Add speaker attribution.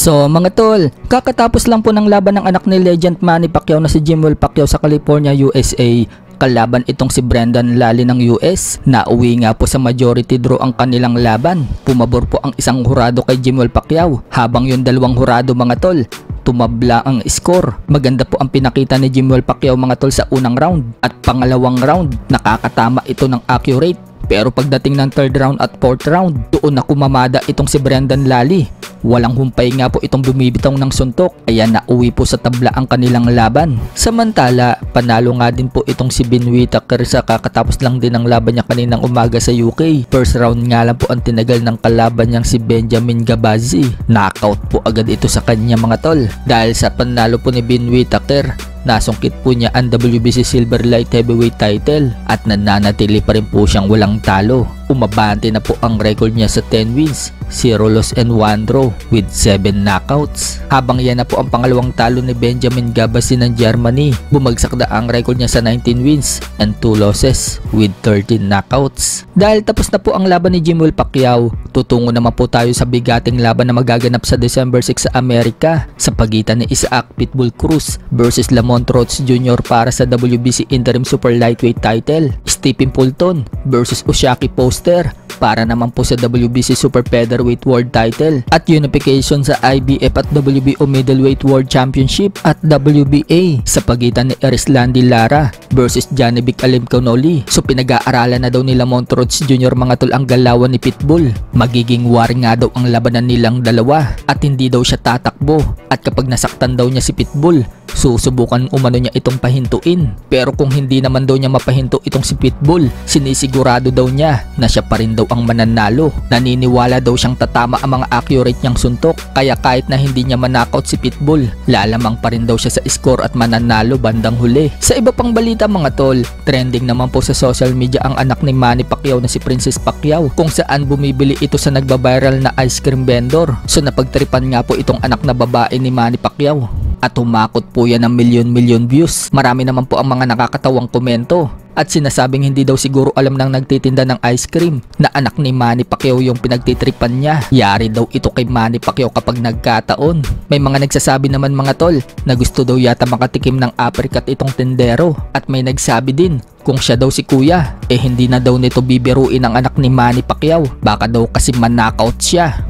Speaker 1: So mga tol, kakatapos lang po ng laban ng anak ni Legend Manny Pacquiao na si Jimwell Pacquiao sa California, USA. Kalaban itong si Brendan Lally ng US. Nauwi nga po sa majority draw ang kanilang laban. Pumabor po ang isang hurado kay Jimwell Pacquiao, habang yung dalawang hurado mga tol, tumabla ang score. Maganda po ang pinakita ni Jimwell Pacquiao mga tol sa unang round, at pangalawang round nakakatama ito ng accurate. Pero pagdating ng third round at fourth round, doon na kumamada itong si Brendan Lally. Walang humpay nga po itong bumibitaw ng suntok, kaya nauwi po sa tabla ang kanilang laban. Samantala, panalo nga din po itong si Ben Whittaker sa kakatapos lang din ang laban niya kaninang umaga sa UK. First round nga lang po ang tinagal ng kalaban niyang si Benjamin Gabazi. Knockout po agad ito sa kanya mga tol. Dahil sa panalo po ni Ben Whittaker, nasungkit po niya ang WBC Silver Light Heavyweight title at nananatili pa rin po siyang walang talo. Umabante na po ang record niya sa 10 wins, 0 loss and 1 draw with 7 knockouts. Habang yan na po ang pangalawang talo ni Benjamin Gabazi ng Germany, bumagsak na ang record niya sa 19 wins and 2 losses with 13 knockouts. Dahil tapos na po ang laban ni Jimwell Pacquiao, tutungo naman po tayo sa bigating laban na magaganap sa December 6 sa Amerika sa pagitan ni Isaac Pitbull Cruz versus Lamont Rhodes Jr. para sa WBC Interim Super Lightweight title. Stephen Fulton versus Usyaki Foster para naman po sa WBC Super Featherweight World title, at unification sa IBF at WBO Middleweight World Championship at WBA sa pagitan ni Erislandy Lara versus Janovic Alimkhanuly. So pinag-aaralan na daw ni Lamont Rhodes Jr. mga tol ang galawan ni Pitbull. Magiging war nga daw ang labanan nilang dalawa at hindi daw siya tatakbo, at kapag nasaktan daw niya si Pitbull, susubukan umano niya itong pahintuin. Pero kung hindi naman daw niya mapahinto itong si Pitbull, sinisigurado daw niya na siya pa rin daw ang mananalo. Naniniwala daw siyang tatama ang mga accurate niyang suntok, kaya kahit na hindi niya manakot si Pitbull, lalamang pa rin daw siya sa score at mananalo bandang huli. Sa iba pang balita mga tol, trending naman po sa social media ang anak ni Manny Pacquiao na si Princess Pacquiao, kung saan bumibili ito sa nagbabiral na ice cream vendor. So napagtripan nga po itong anak na babae ni Manny Pacquiao at humakot po yan ng milyon-milyon views. Marami naman po ang mga nakakatawang komento at sinasabing hindi daw siguro alam ng nagtitinda ng ice cream na anak ni Manny Pacquiao yung pinagtitripan niya. Yari daw ito kay Manny Pacquiao kapag nagkataon. May mga nagsasabi naman mga tol na gusto daw yata makatikim ng apricot itong tendero, at may nagsabi din kung siya daw si kuya, hindi na daw nito bibiruin ang anak ni Manny Pacquiao, baka daw kasi man-knockout siya.